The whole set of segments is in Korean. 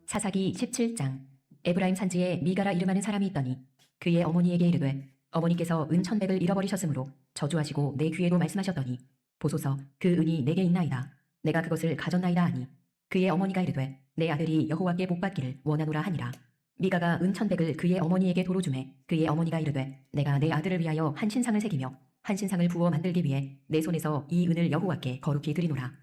사사기 17장. 에브라임 산지에 미가라 이름하는 사람이 있더니 그의 어머니에게 이르되 어머니께서 은 1,100을 잃어버리셨으므로 저주하시고 내 귀에로 말씀하셨더니 보소서 그 은이 내게 있나이다. 내가 그것을 가졌나이다 하니 그의 어머니가 이르되 내 아들이 여호와께 복받기를 원하노라 하니라. 미가가 은 1,100을 그의 어머니에게 도로 주매 그의 어머니가 이르되 내가 내 아들을 위하여 한 신상을 새기며 한 신상을 부어 만들기 위해 내 손에서 이 은을 여호와께 거룩히 드리노라.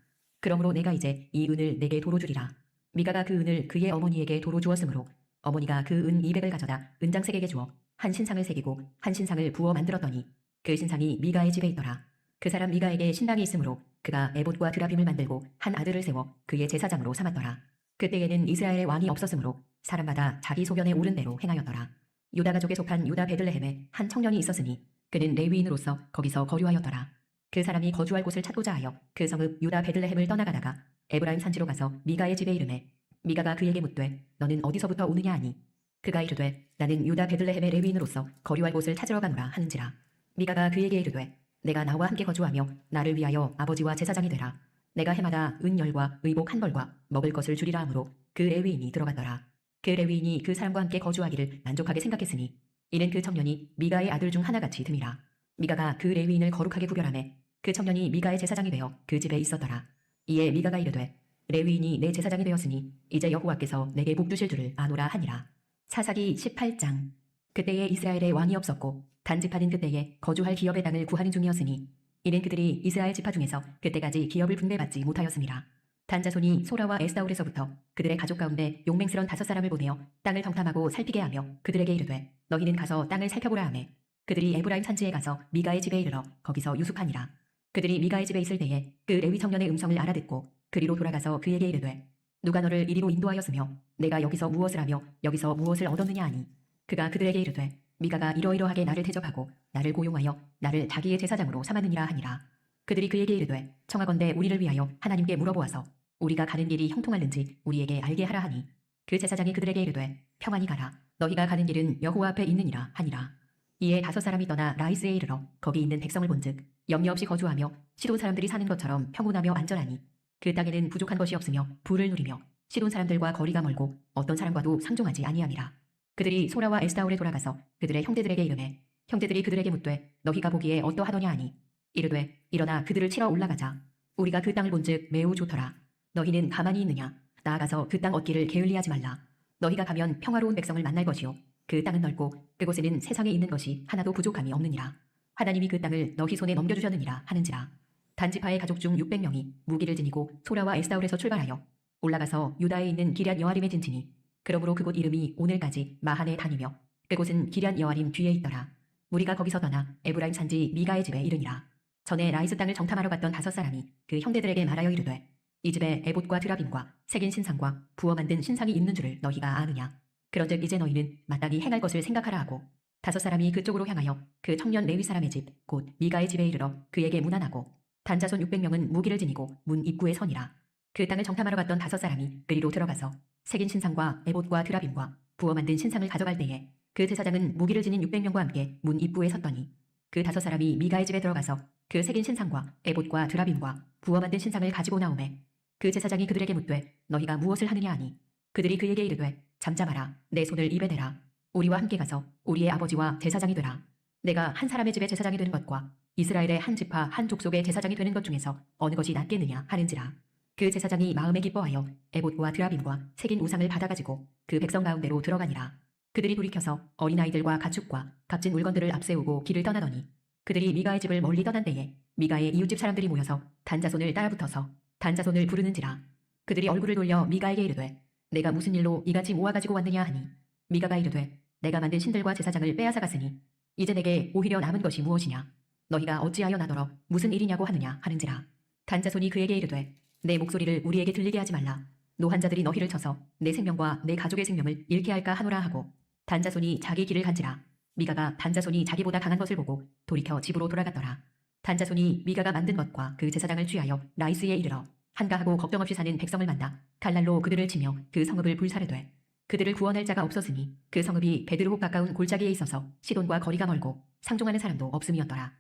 그러므로 내가 이제 이 은을 내게 도로 주리라. 미가가 그 은을 그의 어머니에게 도로 주었으므로 어머니가 그 은 200을 가져다 은장색에게 주어 한 신상을 새기고 한 신상을 부어 만들었더니 그 신상이 미가의 집에 있더라. 그 사람 미가에게 신당이 있으므로 그가 에봇과 드라빔을 만들고 한 아들을 세워 그의 제사장으로 삼았더라. 그때에는 이스라엘의 왕이 없었으므로 사람마다 자기 소견에 오른 대로 행하였더라. 유다 가족에 속한 유다 베들레헴에 한 청년이 있었으니 그는 레위인으로서 거기서 거류하였더라. 그 사람이 거주할 곳을 찾고자 하여 그 성읍 유다 베들레헴을 떠나가다가 에브라임 산지로 가서 미가의 집에 이르매 미가가 그에게 묻되 너는 어디서부터 오느냐 하니 그가 이르되 나는 유다 베들레헴의 레위인으로서 거류할 곳을 찾으러 가노라 하는지라. 미가가 그에게 이르되 내가 나와 함께 거주하며 나를 위하여 아버지와 제사장이 되라. 내가 해마다 은열과 의복 한 벌과 먹을 것을 주리라 하므로 그 레위인이 들어갔더라. 그 레위인이 그 사람과 함께 거주하기를 만족하게 생각했으니 이는 그 청년이 미가의 아들 중 하나같이 됨이라. 미가가 그 레위인을 거룩하게 구별하매 그 청년이 미가의 제사장이 되어 그 집에 있었더라. 이에 미가가 이르되 레위인이 내 제사장이 되었으니 이제 여호와께서 내게 복 주실 줄을 아노라 하니라. 사사기 18장. 그때에 이스라엘에 왕이 없었고 단지파는 그때에 거주할 기업의 땅을 구하는 중이었으니 이는 그들이 이스라엘 지파 중에서 그때까지 기업을 분배받지 못하였습니다. 단 자손이 소라와 에스다올에서부터 그들의 가족 가운데 용맹스런 5사람을 보내어 땅을 정탐하고 살피게 하며 그들에게 이르되 너희는 가서 땅을 살펴보라 하매 그들이 에브라임 산지에 가서 미가의 집에 이르러 거기서 유숙하니라. 그들이 미가의 집에 있을 때에 그 레위 청년의 음성을 알아듣고 그리로 돌아가서 그에게 이르되 누가 너를 이리로 인도하였으며 내가 여기서 무엇을 하며 여기서 무엇을 얻었느냐 하니 그가 그들에게 이르되 미가가 이러이러하게 나를 대접하고 나를 고용하여 나를 자기의 제사장으로 삼았느니라 하니라. 그들이 그에게 이르되 청하건대 우리를 위하여 하나님께 물어보아서 우리가 가는 길이 형통할는지 우리에게 알게 하라 하니 그 제사장이 그들에게 이르되 평안히 가라. 너희가 가는 길은 여호와 앞에 있느니라 하니라. 이에 5사람이 떠나 라이스에 이르러 거기 있는 백성을 본즉 염려 없이 거주하며 시돈 사람들이 사는 것처럼 평온하며 안전하니 그 땅에는 부족한 것이 없으며 부를 누리며 시돈 사람들과 거리가 멀고 어떤 사람과도 상종하지 아니함이라. 그들이 소라와 에스다올에 돌아가서 그들의 형제들에게 이르매 형제들이 그들에게 묻되 너희가 보기에 어떠하더냐 하니 이르되 일어나 그들을 치러 올라가자. 우리가 그 땅을 본즉 매우 좋더라. 너희는 가만히 있느냐. 나아가서 그 땅 얻기를 게을리하지 말라. 너희가 가면 평화로운 백성을 만날 것이요 그 땅은 넓고 그곳에는 세상에 있는 것이 하나도 부족함이 없느니라. 하나님이 그 땅을 너희 손에 넘겨주셨느니라 하는지라. 단지파의 가족 중 600명이 무기를 지니고 소라와 에스다올에서 출발하여 올라가서 유다에 있는 기럇 여아림에 진치니 그러므로 그곳 이름이 오늘까지 마한에 다니며 그곳은 기럇 여아림 뒤에 있더라. 무리가 거기서 떠나 에브라임 산지 미가의 집에 이르니라. 전에 라이스 땅을 정탐하러 갔던 5사람이 그 형제들에게 말하여 이르되 이 집에 에봇과 드라빔과 새긴 신상과 부어 만든 신상이 있는 줄을 너희가 아느냐. 그런즉 이제 너희는 마땅히 행할 것을 생각하라 하고 5사람이 그쪽으로 향하여 그 청년 레위 사람의 집 곧 미가의 집에 이르러 그에게 문안하고 단자손 600명은 무기를 지니고 문 입구에 서니라. 그 땅을 정탐하러 갔던 5사람이 그리로 들어가서 새긴 신상과 에봇과 드라빔과 부어 만든 신상을 가져갈 때에 그 제사장은 무기를 지닌 600명과 함께 문 입구에 섰더니 그 5사람이 미가의 집에 들어가서 그 새긴 신상과 에봇과 드라빔과 부어 만든 신상을 가지고 나오매 그 제사장이 그들에게 묻되 너희가 무엇을 하느냐 하니 그들이 그에게 이르되 잠잠하라. 내 손을 입에 대라. 우리와 함께 가서 우리의 아버지와 제사장이 되라. 내가 한 사람의 집에 제사장이 되는 것과 이스라엘의 한 지파 한 족속의 제사장이 되는 것 중에서 어느 것이 낫겠느냐 하는지라. 그 제사장이 마음에 기뻐하여 에봇과 드라빔과 새긴 우상을 받아가지고 그 백성 가운데로 들어가니라. 그들이 돌이켜서 어린아이들과 가축과 값진 물건들을 앞세우고 길을 떠나더니 그들이 미가의 집을 멀리 떠난 때에 미가의 이웃집 사람들이 모여서 단자손을 따라붙어서 단자손을 부르는지라. 그들이 얼굴을 돌려 미가에게 이르되 내가 무슨 일로 이같이 모아가지고 왔느냐 하니 미가가 이르되 내가 만든 신들과 제사장을 빼앗아갔으니 이제 내게 오히려 남은 것이 무엇이냐. 너희가 어찌하여 나더러 무슨 일이냐고 하느냐 하는지라. 단자손이 그에게 이르되 내 목소리를 우리에게 들리게 하지 말라. 노한 자들이 너희를 쳐서 내 생명과 내 가족의 생명을 잃게 할까 하노라 하고 단자손이 자기 길을 간지라. 미가가 단자손이 자기보다 강한 것을 보고 돌이켜 집으로 돌아갔더라. 단자손이 미가가 만든 것과 그 제사장을 취하여 라이스에 이르러 한가하고 걱정 없이 사는 백성을 만나 칼날로 그들을 치며 그 성읍을 불사르되 그들을 구원할 자가 없었으니 그 성읍이 베드르홉 가까운 골짜기에 있어서 시돈과 거리가 멀고 상종하는 사람도 없음이었더라.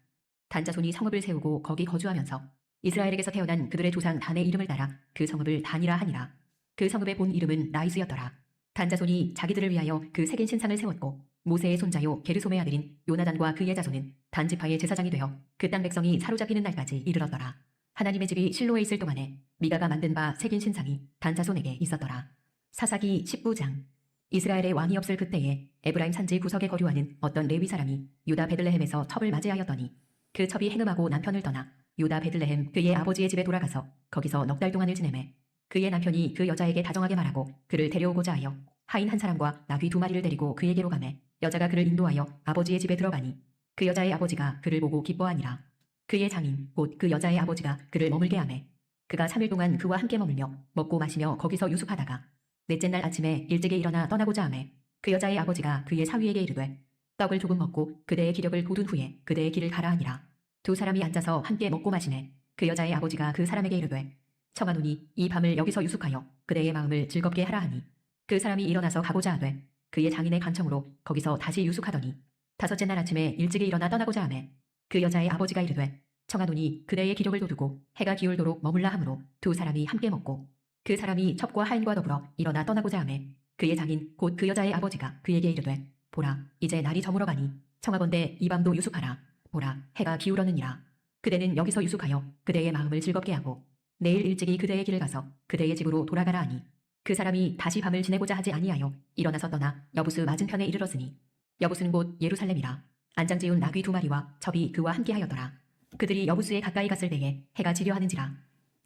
단자손이 성읍을 세우고 거기 거주하면서 이스라엘에게서 태어난 그들의 조상 단의 이름을 따라 그 성읍을 단이라 하니라. 그 성읍의 본 이름은 라이스였더라. 단자손이 자기들을 위하여 그 새긴 신상을 세웠고 모세의 손자요 게르솜의 아들인 요나단과 그의 자손은 단지파의 제사장이 되어 그 땅 백성이 사로잡히는 날까지 이르렀더라. 하나님의 집이 실로에 있을 동안에 미가가 만든 바 새긴 신상이 단자손에게 있었더라. 사사기 19장. 이스라엘의 왕이 없을 그때에 에브라임 산지 구석에 거류하는 어떤 레위 사람이 유다 베들레헴에서 첩을 맞이하였더니 그 첩이 행음하고 남편을 떠나 유다 베들레헴 그의 아버지의 집에 돌아가서 거기서 넉 달 동안을 지내매 그의 남편이 그 여자에게 다정하게 말하고 그를 데려오고자 하여 하인 한 사람과 나귀 2마리를 데리고 그에게로 가매 여자가 그를 인도하여 아버지의 집에 들어가니 그 여자의 아버지가 그를 보고 기뻐하니라. 그의 장인 곧 그 여자의 아버지가 그를 머물게 하매 그가 3일 동안 그와 함께 머물며 먹고 마시며 거기서 유숙하다가 넷째 날 아침에 일찍이 일어나 떠나고자 하매 그 여자의 아버지가 그의 사위에게 이르되 떡을 조금 먹고 그대의 기력을 돋운 후에 그대의 길을 가라 하니라. 두 사람이 앉아서 함께 먹고 마시매 그 여자의 아버지가 그 사람에게 이르되 청하노니 이 밤을 여기서 유숙하여 그대의 마음을 즐겁게 하라 하니 그 사람이 일어나서 가고자 하되 그의 장인의 간청으로 거기서 다시 유숙하더니 다섯째 날 아침에 일찍이 일어나 떠나고자 하매 그 여자의 아버지가 이르되 청하노니 그대의 기력을 돋우고 해가 기울도록 머물라 하므로 두 사람이 함께 먹고 그 사람이 첩과 하인과 더불어 일어나 떠나고자 하매 그의 장인 곧 그 여자의 아버지가 그에게 이르되 보라 이제 날이 저물어 가니 청하건대 이 밤도 유숙하라. 보라 해가 기울었느니라. 그대는 여기서 유숙하여 그대의 마음을 즐겁게 하고 내일 일찍이 그대의 길을 가서 그대의 집으로 돌아가라 하니 그 사람이 다시 밤을 지내고자 하지 아니하여 일어나서 떠나 여부스 맞은편에 이르렀으니 여부스는 곧 예루살렘이라. 안장 지운 나귀 2마리와 첩이 그와 함께 하였더라. 그들이 여부스에 가까이 갔을 때에 해가 지려 하는지라.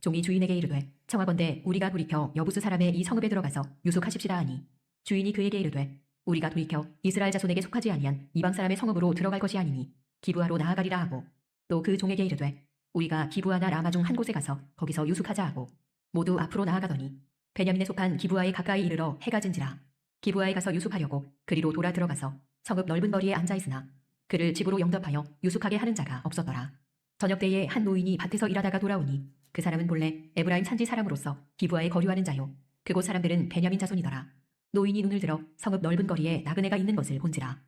종이 주인에게 이르되 청하건대 우리가 돌이켜 여부스 사람의 이 성읍에 들어가서 유숙하십시다 하니 주인이 그에게 이르되 우리가 돌이켜 이스라엘 자손에게 속하지 아니한 이방 사람의 성읍으로 들어갈 것이 아니니 기브아로 나아가리라 하고 또 그 종에게 이르되 우리가 기브아나 라마 중 한 곳에 가서 거기서 유숙하자 하고 모두 앞으로 나아가더니 베냐민에 속한 기브아에 가까이 이르러 해가 진지라. 기브아에 가서 유숙하려고 그리로 돌아 들어가서 성읍 넓은 거리에 앉아 있으나 그를 집으로 영접하여 유숙하게 하는 자가 없었더라. 저녁 때에 한 노인이 밭에서 일하다가 돌아오니 그 사람은 본래 에브라임 산지 사람으로서 기브아에 거류하는 자요 그곳 사람들은 베냐민 자손이더라. 노인이 눈을 들어 성읍 넓은 거리에 나그네가 있는 것을 본지라.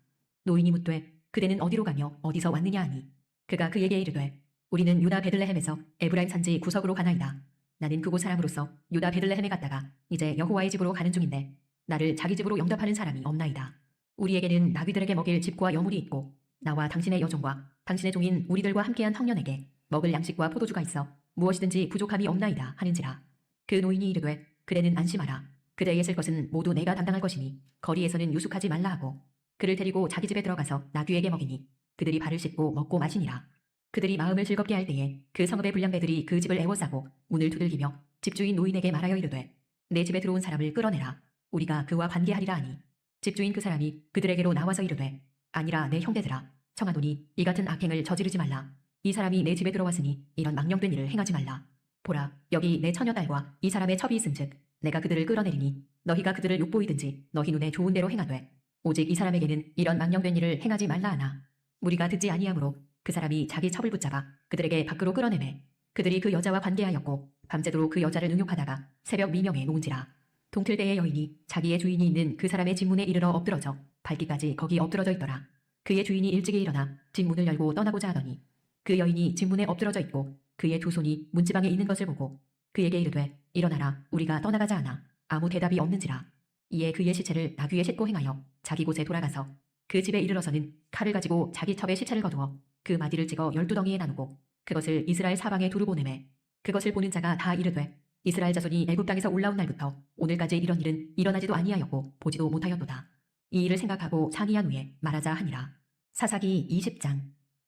노인이 묻되 그대는 어디로 가며 어디서 왔느냐 하니 그가 그에게 이르되 우리는 유다 베들레헴에서 에브라임 산지 구석으로 가나이다. 나는 그곳 사람으로서 유다 베들레헴에 갔다가 이제 여호와의 집으로 가는 중인데 나를 자기 집으로 영접하는 사람이 없나이다. 우리에게는 나귀들에게 먹일 집과 여물이 있고 나와 당신의 여종과 당신의 종인 우리들과 함께한 청년에게 먹을 양식과 포도주가 있어 무엇이든지 부족함이 없나이다 하는지라. 그 노인이 이르되 그대는 안심하라. 그대의 쓸 것은 모두 내가 담당할 것이니 거리에서는 유숙하지 말라 하고 그를 데리고 자기 집에 들어가서 나귀에게 먹이니 그들이 발을 씻고 먹고 마시니라. 그들이 마음을 즐겁게 할 때에 그 성읍의 불량배들이 그 집을 애워싸고 문을 두들기며 집주인 노인에게 말하여 이르되 내 집에 들어온 사람을 끌어내라. 우리가 그와 관계하리라 하니 집주인 그 사람이 그들에게로 나와서 이르되 아니라 내 형제들아 청하노니 이 같은 악행을 저지르지 말라. 이 사람이 내 집에 들어왔으니 이런 망령된 일을 행하지 말라. 보라 여기 내 처녀딸과 이 사람의 첩이 있은즉 내가 그들을 끌어내리니 너희가 그들을 욕보이든지 너희 눈에 좋은 대로 행하되 오직 이 사람에게는 이런 망령된 일을 행하지 말라 하나 무리가 듣지 아니하므로 그 사람이 자기 첩을 붙잡아 그들에게 밖으로 끌어내매 그들이 그 여자와 관계하였고 밤새도록 그 여자를 능욕하다가 새벽 미명에 놓은지라. 동틀대의 여인이 자기의 주인이 있는 그 사람의 집문에 이르러 엎드러져 발기까지 거기 엎드러져 있더라. 그의 주인이 일찍이 일어나 집문을 열고 떠나고자 하더니 그 여인이 집문에 엎드러져 있고 그의 두 손이 문지방에 있는 것을 보고 그에게 이르되 일어나라 우리가 떠나가자 하나 아무 대답이 없는지라. 이에 그의 시체를 나귀에 싣고 행하여 자기 곳에 돌아가서 그 집에 이르러서는 칼을 가지고 자기 첩의 시체를 거두어 그 마디를 찍어 12덩이에 나누고 그것을 이스라엘 사방에 두루 보내매 그것을 보는 자가 다 이르되 이스라엘 자손이 애굽 땅에서 올라온 날부터 오늘까지 이런 일은 일어나지도 아니하였고 보지도 못하였도다. 이 일을 생각하고 상의한 후에 말하자 하니라. 사사기 20장.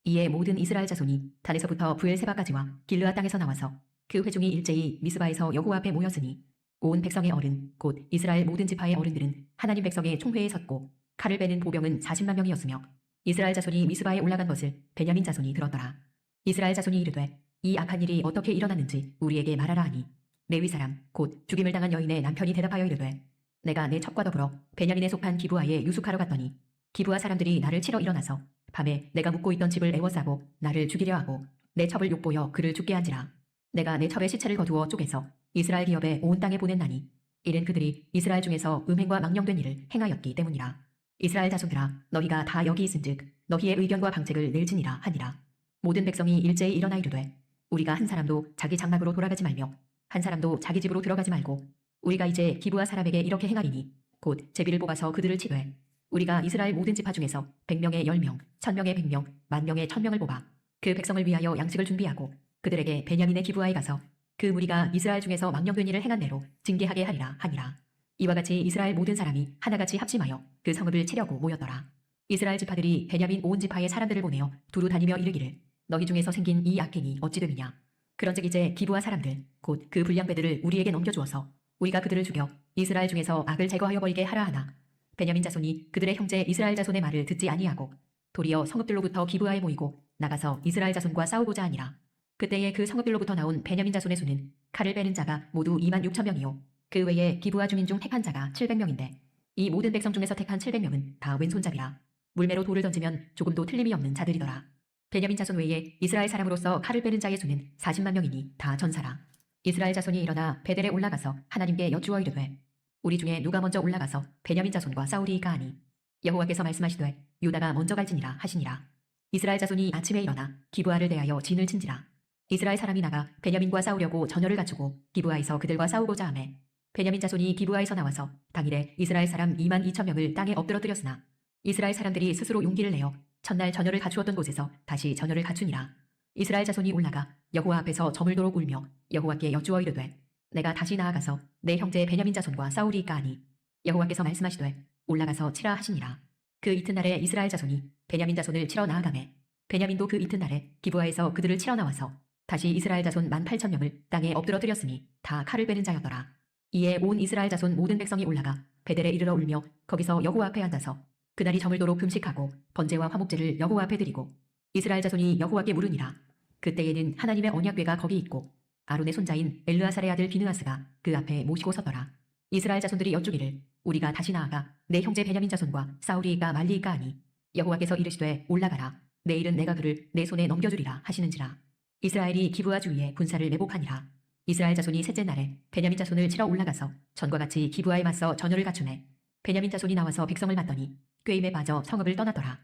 이에 모든 이스라엘 자손이 단에서부터 브엘세바까지와 길르아 땅에서 나와서 그 회중이 일제히 미스바에서 여호와 앞에 모였으니 온 백성의 어른 곧 이스라엘 모든 지파의 어른들은 하나님 백성의 총회에 섰고 칼을 베는 보병은 40만 명이었으며 이스라엘 자손이 미스바에 올라간 것을 베냐민 자손이 들었더라. 이스라엘 자손이 이르되 이 악한 일이 어떻게 일어났는지 우리에게 말하라 하니 레위 사람 곧 죽임을 당한 여인의 남편이 대답하여 이르되 내가 내 첩과 더불어 베냐민에 속한 기브아에 유숙하러 갔더니 기브아 사람들이 나를 치러 일어나서 밤에 내가 묵고 있던 집을 애워싸고 나를 죽이려 하고 내 첩을 욕보여 그를 죽게 한지라. 내가 내 첩의 시체를 거두어 쪼개서 이스라엘 기업에 온 땅에 보냈나니 이는 그들이 이스라엘 중에서 음행과 망령된 일을 행하였기 때문이라. 이스라엘 자손들아 너희가 다 여기 있은즉 너희의 의견과 방책을 낼지니라 하니라. 모든 백성이 일제히 일어나 이르되 우리가 한 사람도 자기 장막으로 돌아가지 말며 한 사람도 자기 집으로 들어가지 말고 우리가 이제 기브아 사람에게 이렇게 행하리니 곧 제비를 뽑아서 그들을 치되 우리가 이스라엘 모든 지파 중에서 100명의 10명, 1000명의 100명, 10,000명의 1000명을 뽑아 그 백성을 위하여 양식을 준비하고 그들에게 베냐민의 기브아에 가서 그 무리가 이스라엘 중에서 망령된 일을 행한 대로 징계하게 하리라 하니라. 이와 같이 이스라엘 모든 사람이 하나같이 합심하여 그 성읍을 치려고 모였더라. 이스라엘 지파들이 베냐민 온 지파의 사람들을 보내어 두루 다니며 이르기를 너희 중에서 생긴 이 악행이 어찌 됨이냐. 그런즉 이제 기브아 사람들 곧 그 불량배들을 우리에게 넘겨주어서 우리가 그들을 죽여 이스라엘 중에서 악을 제거하여 버리게 하라 하나 베냐민 자손이 그들의 형제 이스라엘 자손의 말을 듣지 아니하고 도리어 성읍들로부터 기브아에 모이고 나가서 이스라엘 자손과 싸우고자 하니라. 그때에 그 성읍들로부터 나온 베냐민 자손의 수는 칼을 빼는 자가 모두 26,000명이요 그 외에 기브아 주민 중 택한 자가 700명인데 이 모든 백성 중에서 택한 700명은 다 왼손잡이라. 물매로 돌을 던지면 조금도 틀림이 없는 자들이더라. 베냐민 자손 외에 이스라엘 사람으로서 칼을 빼는 자의 수는 40만 명이니 다 전사라. 이스라엘 자손이 일어나 베델에 올라가서 하나님께 여쭈어 이르되 우리 중에 누가 먼저 올라가서 베냐민 자손과 싸우리이까 하니 여호와께서 말씀하시되 유다가 먼저 갈지니라 하시니라. 이스라엘 자손이 아침에 일어나 기브아를 대하여 진을 친지라. 이스라엘 사람이 나가 베냐민과 싸우려고 전열을 갖추고 기브아에서 그들과 싸우고자 하매 베냐민 자손이 기브아에서 나와서 당일에 이스라엘 사람 22,000명을 땅에 엎드러뜨렸으나 이스라엘 사람들이 스스로 용기를 내어 첫날 전열을 갖추었던 곳에서 다시 전열을 갖추니라. 이스라엘 자손이 올라가 여호와 앞에서 저물도록 울며 여호와께 여쭈어 이르되 내가 다시 나아가서 내 형제 베냐민 자손과 싸우리이까 하니 여호와께서 말씀하시되 올라가서 치라 하시니라. 그 이튿날에 이스라엘 자손이 베냐민 자손을 치러 나아가매 베냐민도 그 이튿날에 기브아에서 그들을 치러 나와서 다시 이스라엘 자손 18,000명을 땅에 엎드러뜨렸으니 다 칼을 빼는 자였더라. 이에 온 이스라엘 자손 모든 백성이 올라가 베델에 이르러 울며 거기서 여호와 앞에 앉아서 그날이 저물도록 금식하고 번제와 화목제를 여호와 앞에 드리고 이스라엘 자손이 여호와께 물으니라. 그때에는 하나님의 언약궤가 거기 있고 아론의 손자인 엘르아살의 아들 비느하스가 그 앞에 모시고 서더라. 이스라엘 자손들이 여쭈기를 우리가 다시 나아가 내 형제 베냐민 자손과 싸우리이까 말리이까 하니 여호와께서 이르시되 올라가라. 내일은 내가 그를 내 손에 넘겨주리라 하시는지라. 이스라엘이 기브아 주위에 군사를 매복하니라. 이스라엘 자손이 셋째 날에 베냐민 자손을 치러 올라가서 전과 같이 기브아에 맞서 전열을 갖추매 베냐민 자손이 나와서 백성을 맞더니 꾀임에 빠져 성읍을 떠나더라.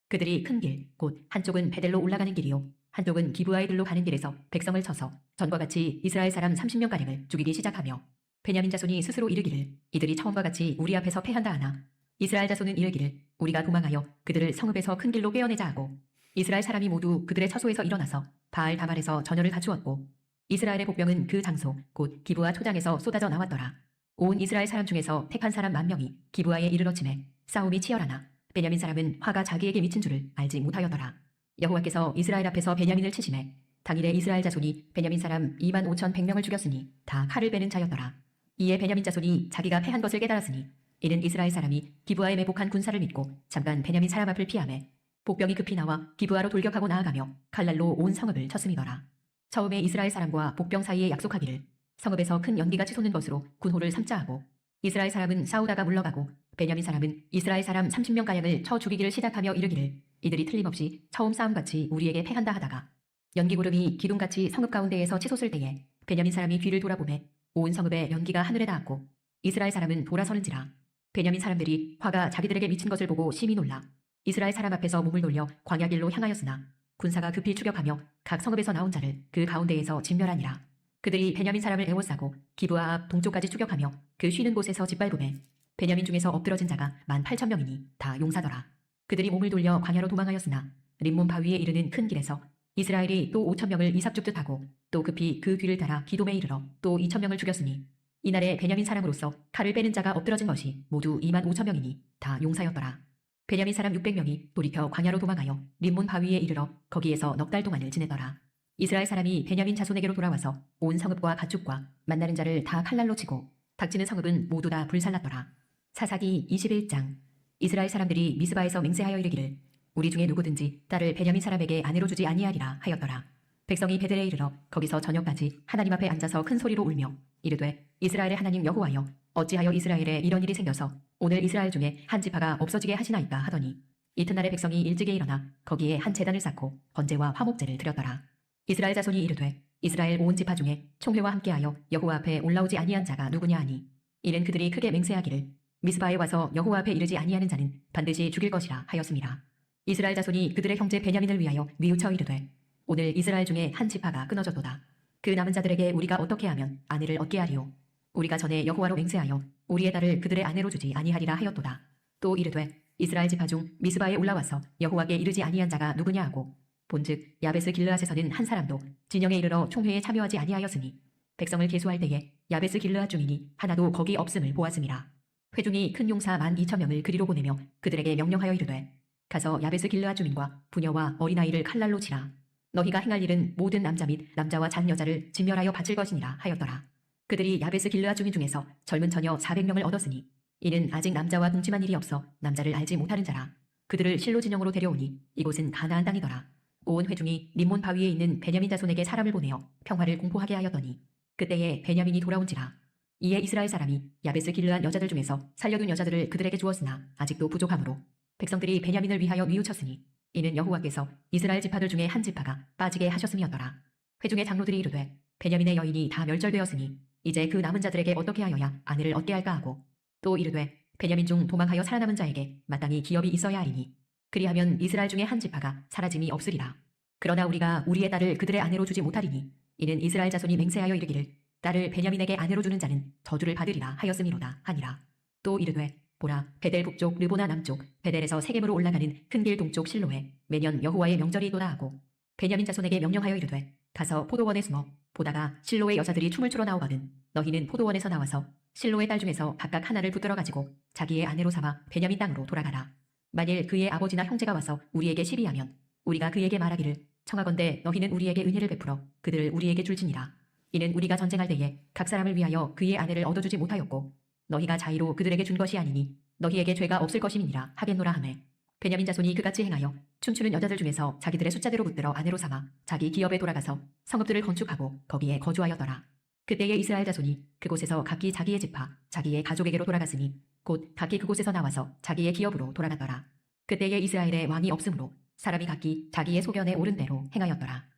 그들이 큰 길 곧 한쪽은 베델로 올라가는 길이요 한쪽은 기브아의 들로 가는 길에서 백성을 쳐서 전과 같이 이스라엘 사람 30명가량을 죽이기 시작하며 베냐민 자손이 스스로 이르기를 이들이 처음과 같이 우리 앞에서 패한다 하나 이스라엘 자손은 이르기를 우리가 도망하여 그들을 성읍에서 큰 길로 꿰어내자 하고 이스라엘 사람이 모두 그들의 처소에서 일어나서 바알 다말에서 전열을 갖추었고 이스라엘의 복병은 그 장소 곧 기브아 초장에서 쏟아져 나왔더라. 온 이스라엘 사람 중에서 택한 사람 10,000명이 기브아에 이르러 치매 싸움이 치열하나 베냐민 사람은 화가 자기에게 미친 줄을 알지 못하였더라. 여호와께서 이스라엘 앞에서 베냐민을 치심해 당일에 이스라엘 자손이 베냐민 사람 25,100명을 죽였으니 다 칼을 빼는 자였더라. 이에 베냐민 자손이 자기가 패한 것을 깨달았으니 이는 이스라엘 사람이 기브아에 매복한 군사를 믿고 잠깐 베냐민 사람 앞을 피하매 복병이 급히 나와 기브아로 돌격하고 나아가며 칼날로 온 성읍을 쳤음이더라. 처음에 이스라엘 사람과 복병 사이에 약속하기를 성읍에서 큰 연기가 치솟는 것으로 군호를 삼자 하고 이스라엘 사람은 싸우다가 물러가고 베냐민 사람은 이스라엘 사람 30명가량을 쳐 죽이기를 시작하며 이르기를 이들이 틀림없이 처음 싸움같이 우리에게 패한다 하다가 연기구름이 기둥같이 성읍 가운데에서 치솟을 때에 베냐민 사람이 뒤를 돌아보매 온 성읍에 연기가 하늘에 닿았고 이스라엘 사람은 돌아서는지라. 베냐민 사람들이 화가 자기들에게 미친 것을 보고 심히 놀라 이스라엘 사람 앞에서 몸을 돌려 광야길로 향하였으나 군사가 급히 추격하며 각 성읍에서 나온 자를 그 가운데에서 진멸하니라. 그들이 베냐민 사람을 에워싸고 기브아 앞 동쪽까지 추격하며 그 쉬는 곳에서 짓밟음에 베냐민 중에서 엎드러진 자가 18,000명이니 다 용사더라. 그들이 몸을 돌려 광야로 도망하였으나 림몬 바위에 이르는 큰 길에서 이스라엘이 또 5,000명을 이삭죽듯 하고 또 급히 그 뒤를 따라 기돔에 이르러 또 2,000명을 죽였으니 이날에 베냐민 사람으로서 칼을 빼는 자가 엎드러진 것이 모두 25,000명이니 다 용사였더라. 베냐민 사람 600명이 돌이켜 광야로 도망하여 림몬 바위에 이르러 거기에서 넉 달 동안을 지내더라. 이스라엘 사람이 베냐민 자손에게로 돌아와서 온 성읍과 가축과 만나는 자를 다 칼날로 치고 닥치는 성읍은 모두 다 불살랐더라. 사사기 21장. 이스라엘 사람들이 미스바에서 맹세하여 이르기를 우리 중에 누구든지 딸을 베냐민 사람에게 아내로 주지 아니하리라 하였더라. 백성이 베델에 이르러 거기서 저녁까지 하나님 앞에 앉아서 큰 소리로 울며 이르되 이스라엘의 하나님 여호와여 어찌하여 이스라엘에 이런 일이 생겨서 오늘 이스라엘 중에 한 지파가 없어지게 하시나이까 하더니 이튿날에 백성이 일찍이 일어나 거기에 한 제단을 쌓고 번제와 화목제를 드렸더라. 이스라엘 자손이 이르되 이스라엘 온 지파 중에 총회와 함께하여 여호와 앞에 올라오지 아니한 자가 누구냐 하니 이는 그들이 크게 맹세하기를 미스바에 와서 여호와 앞에 이르지 아니하는 자는 반드시 죽일 것이라 하였습니다. 이스라엘 자손이 그들의 형제 베냐민을 위하여 뉘우쳐 이르되 오늘 이스라엘 중에 한 지파가 끊어졌도다. 그 남은 자들에게 우리가 어떻게 하면 아내를 얻게 하리요. 우리가 전에 여호와로 맹세하여 우리의 딸을 그들의 아내로 주지 아니하리라 하였도다. 또 이르되 이스라엘 지파 중 미스바에 올라와서 여호와께 이르지 아니한 자가 누구냐 하고 본즉 야베스 길르앗에서는 한 사람도 진영에 이르러 총회에 참여하지 아니하였으니 백성을 계수할 때에 야베스 길르앗 중이니 하나도 거기 없음을 보았음이라. 회중이 큰 용사 12,000명을 그리로 보내며 그들에게 명령하여 이르되 가서 야베스 길르앗 주민과 부녀와 어린아이를 칼날로 치라. 너희가 행할 일은 모든 남자 및 남자와 잔 여자를 진멸하여 바칠 것이니라 하였더라. 그들이 야베스 길르앗 주민 중에서 젊은 처녀 400명을 얻었으니 이는 아직 남자와 동침한 일이 없어 남자를 알지 못하는 자라. 그들을 실로 진영으로 데려오니 이곳은 가나안 땅이더라. 온 회중이 림몬 바위에 있는 베냐민 자손에게 사람을 보내어 평화를 공포하게 하였더니 그때에 베냐민이 돌아온지라. 이에 이스라엘 사람이 야베스 길르앗 여자들 중에서 살려둔 여자들을 그들에게 주었으나 아직도 부족함으로 백성들이 베냐민을 위하여 뉘우쳤으니 이는 여호와께서 이스라엘 지파들 중에 한 지파가 빠지게 하셨음이었더라. 회중의 장로들이 이르되 베냐민의 여인이 다 멸절되었으니 이제 그 남은 자들에게 어떻게 하여야 아내를 얻게 할까 하고 또 이르되 베냐민 중 도망하여 살아남은 자에게 마땅히 기업이 있어야 하리니 그리하면 이스라엘 중에 한 지파가 사라짐이 없으리라. 그러나 우리가 우리의 딸을 그들의 아내로 주지 못하리니 이는 이스라엘 자손이 맹세하여 이르기를 딸을 베냐민에게 아내로 주는 자는 저주를 받으리라 하였음이로다 하니라. 또 이르되 보라 베델 북쪽 르보나 남쪽 베델에서 세겜으로 올라가는 큰 길 동쪽 실로에 매년 여호와의 명절이 있도다 하고 베냐민 자손에게 명령하여 이르되 가서 포도원에 숨어 보다가 실로의 여자들이 춤을 추러 나오거든 너희는 포도원에서 나와서 실로의 딸 중에서 각각 하나를 붙들어 가지고 자기의 아내로 삼아 베냐민 땅으로 돌아가라. 만일 그의 아버지나 형제가 와서 우리에게 시비하면 우리가 그에게 말하기를 청하건대 너희는 우리에게 은혜를 베풀어 그들을 우리에게 줄지니라. 이는 우리가 전쟁할 때에 각 사람을 위하여 그의 아내를 얻어주지 못하였고 너희가 자의로 그들에게 준 것이 아니니 너희에게 죄가 없을 것임이니라 하겠노라 하매 베냐민 자손이 그같이 행하여 춤추는 여자들 중에서 자기들의 숫자대로 붙들어 아내로 삼아 자기 기업에 돌아가서 성읍들을 건축하고 거기에 거주하였더라. 그때의 이스라엘 자손이 그곳에서 각기 자기의 지파 자기의 가족에게로 돌아갔으니 곧 각기 그곳에서 나와서 자기의 기업으로 돌아갔더라. 그때에 이스라엘에 왕이 없으므로 사람이 각기 자기의 소견에 옳은 대로 행하였더라.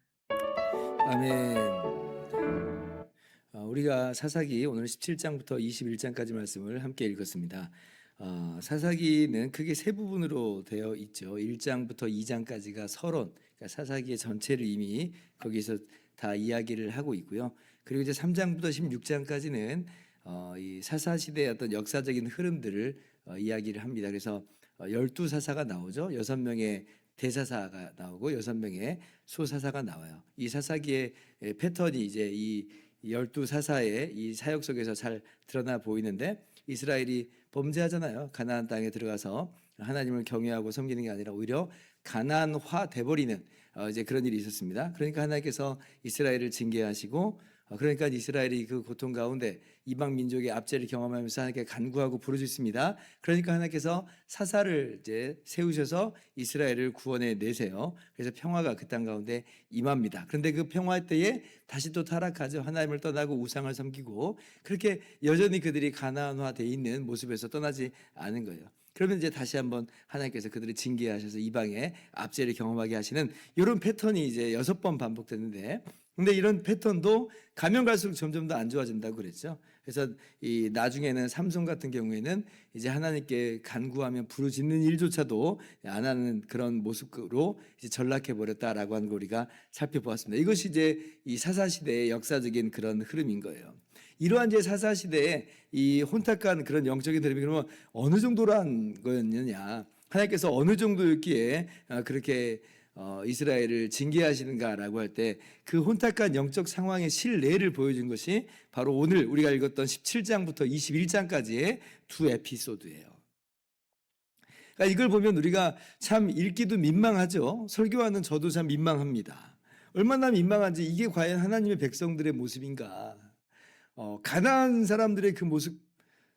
아멘. 우리가 사사기 오늘 17장부터 21장까지 말씀을 함께 읽었습니다. 사사기는 크게 세 부분으로 되어 있죠. 1장부터 2장까지가 서론, 그러니까 사사기의 전체를 이미 거기서 다 이야기를 하고 있고요. 그리고 이제 3장부터 16장까지는 이 사사 시대의 어떤 역사적인 흐름들을 이야기를 합니다. 그래서 12사사가 나오죠. 6명의 대사사가 나오고 6명의 소사사가 나와요. 이 사사기의 패턴이 이제 이 12사사의 이 사역 속에서 잘 드러나 보이는데 이스라엘이 범죄하잖아요. 가나안 땅에 들어가서 하나님을 경외하고 섬기는 게 아니라 오히려 가나안화 돼버리는 이제 그런 일이 있었습니다. 그러니까 하나님께서 이스라엘을 징계하시고 그러니까 이스라엘이 그 고통 가운데 이방 민족의 압제를 경험하면서 하나님께 간구하고 부르짖습니다. 그러니까 하나님께서 사사를 이제 세우셔서 이스라엘을 구원해 내세요. 그래서 평화가 그 땅 가운데 임합니다. 그런데 그 평화 때에 다시 또 타락하죠. 하나님을 떠나고 우상을 섬기고 그렇게 여전히 그들이 가나안화되어 있는 모습에서 떠나지 않은 거예요. 그러면 이제 다시 한번 하나님께서 그들을 징계하셔서 이방의 압제를 경험하게 하시는 이런 패턴이 이제 6번 반복되는데 근데 이런 패턴도 가면 갈수록 점점 더 안 좋아진다고 그랬죠. 그래서 이 나중에는 삼손 같은 경우에는 이제 하나님께 간구하면 부르짖는 일조차도 안 하는 그런 모습으로 이제 전락해 버렸다라고 하는 걸 우리가 살펴보았습니다. 이것이 이제 이 사사 시대의 역사적인 그런 흐름인 거예요. 이러한 이제 사사 시대의 이 혼탁한 그런 영적인 흐름이 그러면 어느 정도란 거였느냐? 하나님께서 어느 정도였기에 그렇게 이스라엘을 징계하시는가라고 할 때 그 혼탁한 영적 상황의 실례를 보여준 것이 바로 오늘 우리가 읽었던 17장부터 21장까지의 두 에피소드예요. 그러니까 이걸 보면 우리가 참 읽기도 민망하죠. 설교하는 저도 참 민망합니다. 얼마나 민망한지 이게 과연 하나님의 백성들의 모습인가. 가나안 사람들의 그 모습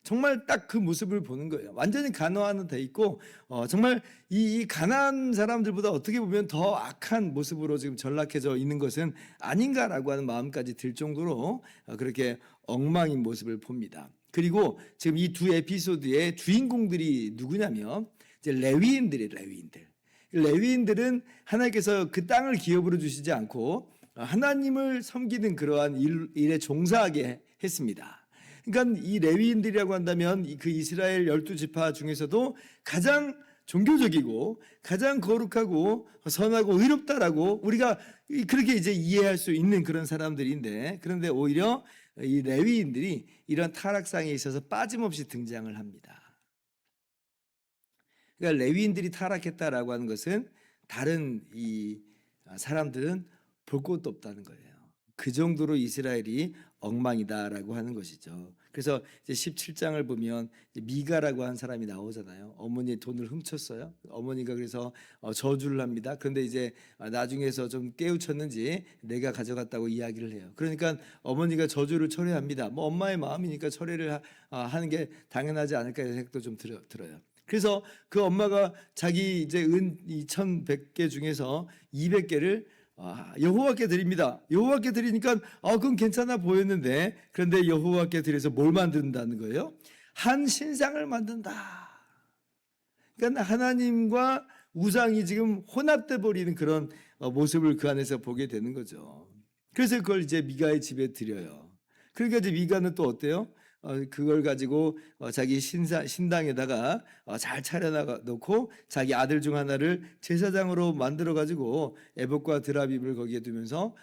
정말 딱 그 모습을 보는 거예요. 완전히 가나안화돼 있고 정말 이 가나안 사람들보다 어떻게 보면 더 악한 모습으로 지금 전락해져 있는 것은 아닌가라고 하는 마음까지 들 정도로 그렇게 엉망인 모습을 봅니다. 그리고 지금 이 두 에피소드의 주인공들이 누구냐면 이제 레위인들이에요. 레위인들은 하나님께서 그 땅을 기업으로 주시지 않고 하나님을 섬기는 그러한 일에 종사하게 했습니다. 그러니까 이 레위인들이라고 한다면 그 이스라엘 12지파 중에서도 가장 종교적이고 가장 거룩하고 선하고 의롭다라고 우리가 그렇게 이제 이해할 수 있는 그런 사람들인데, 그런데 오히려 이 레위인들이 이런 타락상에 있어서 빠짐없이 등장을 합니다. 그러니까 레위인들이 타락했다라고 하는 것은 다른 이 사람들은 볼 것도 없다는 거예요. 그 정도로 이스라엘이 엉망이다라고 하는 것이죠. 그래서 이제 17장을 보면 미가라고 한 사람이 나오잖아요. 어머니의 돈을 훔쳤어요. 어머니가 그래서 저주를 합니다. 그런데 이제 나중에서 좀 깨우쳤는지 내가 가져갔다고 이야기를 해요. 그러니까 어머니가 저주를 철회합니다. 뭐 엄마의 마음이니까 철회를 하는 게 당연하지 않을까 이런 생각도 좀 들어요. 그래서 그 엄마가 자기 이제 은 2,100개 중에서 200개를 여호와께 드립니다. 여호와께 드리니까 그건 괜찮아 보였는데, 그런데 여호와께 드려서 뭘 만든다는 거예요? 한 신상을 만든다. 그러니까 하나님과 우상이 지금 혼합돼 버리는 그런 모습을 그 안에서 보게 되는 거죠. 그래서 그걸 이제 미가의 집에 드려요. 그러니까 이제 미가는 또 어때요? 그걸 가지고 자기 신당에다가 잘 차려놔 놓고 자기 아들 중 하나를 제사장으로 만들어 가지고 에봇과 드라빔을 거기에 두면서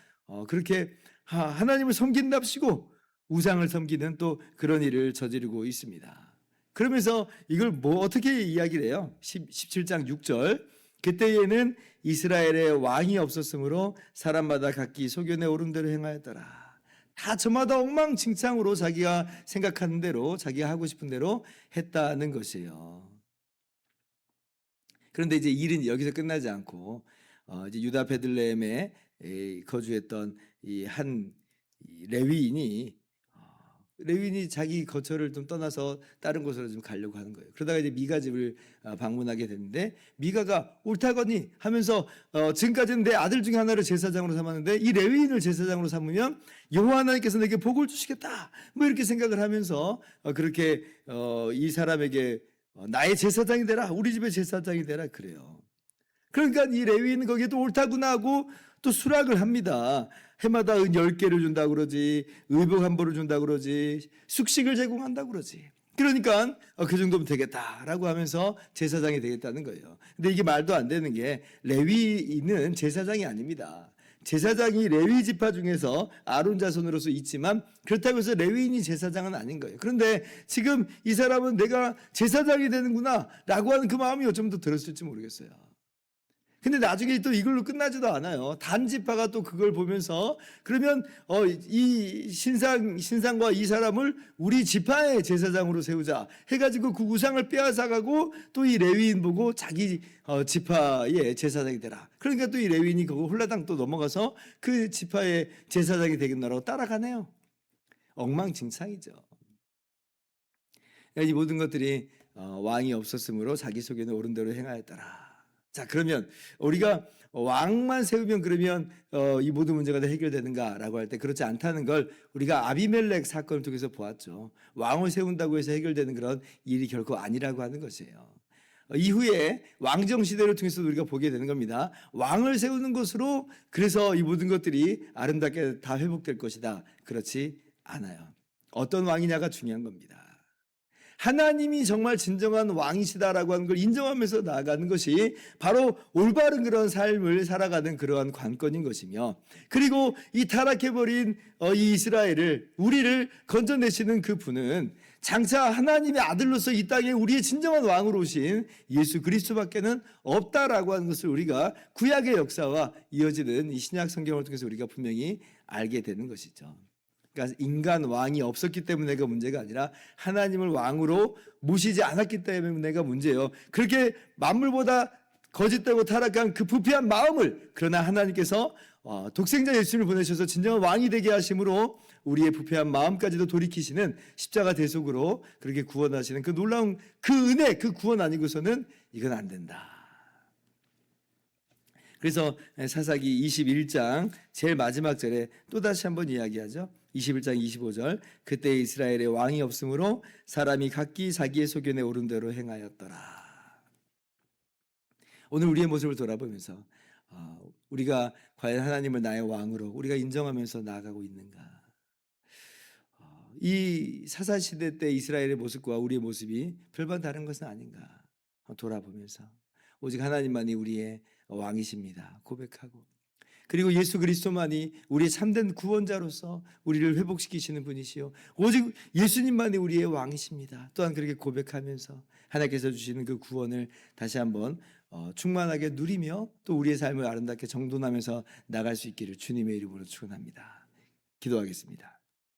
그렇게 하나님을 섬긴답시고 우상을 섬기는 또 그런 일을 저지르고 있습니다. 그러면서 이걸 뭐 어떻게 이야기를 해요? 17장 6절, 그때에는 이스라엘에 왕이 없었으므로 사람마다 각기 소견에 오른 대로 행하였더라. 다 저마다 엉망진창으로 자기가 생각하는 대로, 자기가 하고 싶은 대로 했다는 것이에요. 그런데 이제 일은 여기서 끝나지 않고 이제 유다 베들레헴에 거주했던 이 한 레위인이 자기 거처를 좀 떠나서 다른 곳으로 좀 가려고 하는 거예요. 그러다가 이제 미가 집을 방문하게 됐는데, 미가가 옳다거니 하면서 지금까지는 내 아들 중에 하나를 제사장으로 삼았는데 이 레위인을 제사장으로 삼으면 여호와 하나님께서 내게 복을 주시겠다, 뭐 이렇게 생각을 하면서 그렇게 이 사람에게 나의 제사장이 되라, 우리 집의 제사장이 되라 그래요. 그러니까 이 레위인은 거기에 또 옳다구나 하고 또 수락을 합니다. 해마다 은 10개를 준다고 그러지, 의복 한 벌을 준다고 그러지, 숙식을 제공한다고 그러지. 그러니까 그 정도면 되겠다라고 하면서 제사장이 되겠다는 거예요. 근데 이게 말도 안 되는 게, 레위인은 제사장이 아닙니다. 제사장이 레위 지파 중에서 아론 자손으로서 있지만 그렇다고 해서 레위인이 제사장은 아닌 거예요. 그런데 지금 이 사람은 내가 제사장이 되는구나 라고 하는 그 마음이 어쩌면 더 들었을지 모르겠어요. 근데 나중에 또 이걸로 끝나지도 않아요. 단 지파가 또 그걸 보면서 그러면 이 신상과 이 사람을 우리 지파의 제사장으로 세우자 해가지고 그 우상을 빼앗아가고 또 이 레위인 보고 자기 지파의 제사장이 되라. 그러니까 또 이 레위인이 그거 홀라당 또 넘어가서 그 지파의 제사장이 되겠노라고 따라가네요. 엉망진창이죠. 이 모든 것들이 왕이 없었으므로 자기 속에는 옳은 대로 행하였더라. 자, 그러면 우리가 왕만 세우면 그러면 이 모든 문제가 다 해결되는가라고 할 때 그렇지 않다는 걸 우리가 아비멜렉 사건을 통해서 보았죠. 왕을 세운다고 해서 해결되는 그런 일이 결코 아니라고 하는 것이에요. 이후에 왕정시대를 통해서 우리가 보게 되는 겁니다. 왕을 세우는 것으로 그래서 이 모든 것들이 아름답게 다 회복될 것이다. 그렇지 않아요. 어떤 왕이냐가 중요한 겁니다. 하나님이 정말 진정한 왕이시다라고 하는 걸 인정하면서 나아가는 것이 바로 올바른 그런 삶을 살아가는 그러한 관건인 것이며, 그리고 이 타락해버린 이 이스라엘을, 우리를 건져내시는 그 분은 장차 하나님의 아들로서 이 땅에 우리의 진정한 왕으로 오신 예수 그리스도밖에는 없다라고 하는 것을 우리가 구약의 역사와 이어지는 이 신약 성경을 통해서 우리가 분명히 알게 되는 것이죠. 그러니까 인간 왕이 없었기 때문에가 문제가 아니라 하나님을 왕으로 모시지 않았기 때문에가 문제예요. 그렇게 만물보다 거짓되고 타락한 그 부패한 마음을, 그러나 하나님께서 독생자 예수님을 보내셔서 진정한 왕이 되게 하심으로 우리의 부패한 마음까지도 돌이키시는 십자가 대속으로 그렇게 구원하시는 그 놀라운 그 은혜, 그 구원 아니고서는 이건 안 된다. 그래서 사사기 21장 제일 마지막 절에 또다시 한번 이야기하죠. 21장 25절, 그때 이스라엘에 왕이 없으므로 사람이 각기 자기의 소견에 오른 대로 행하였더라. 오늘 우리의 모습을 돌아보면서 우리가 과연 하나님을 나의 왕으로 우리가 인정하면서 나아가고 있는가? 이 사사시대 때 이스라엘의 모습과 우리의 모습이 별반 다른 것은 아닌가 돌아보면서 오직 하나님만이 우리의 왕이십니다 고백하고, 그리고 예수 그리스도만이 우리의 참된 구원자로서 우리를 회복시키시는 분이시요 오직 예수님만이 우리의 왕이십니다 또한 그렇게 고백하면서 하나님께서 주시는 그 구원을 다시 한번 충만하게 누리며 또 우리의 삶을 아름답게 정돈하면서 나갈 수 있기를 주님의 이름으로 축원합니다. 기도하겠습니다.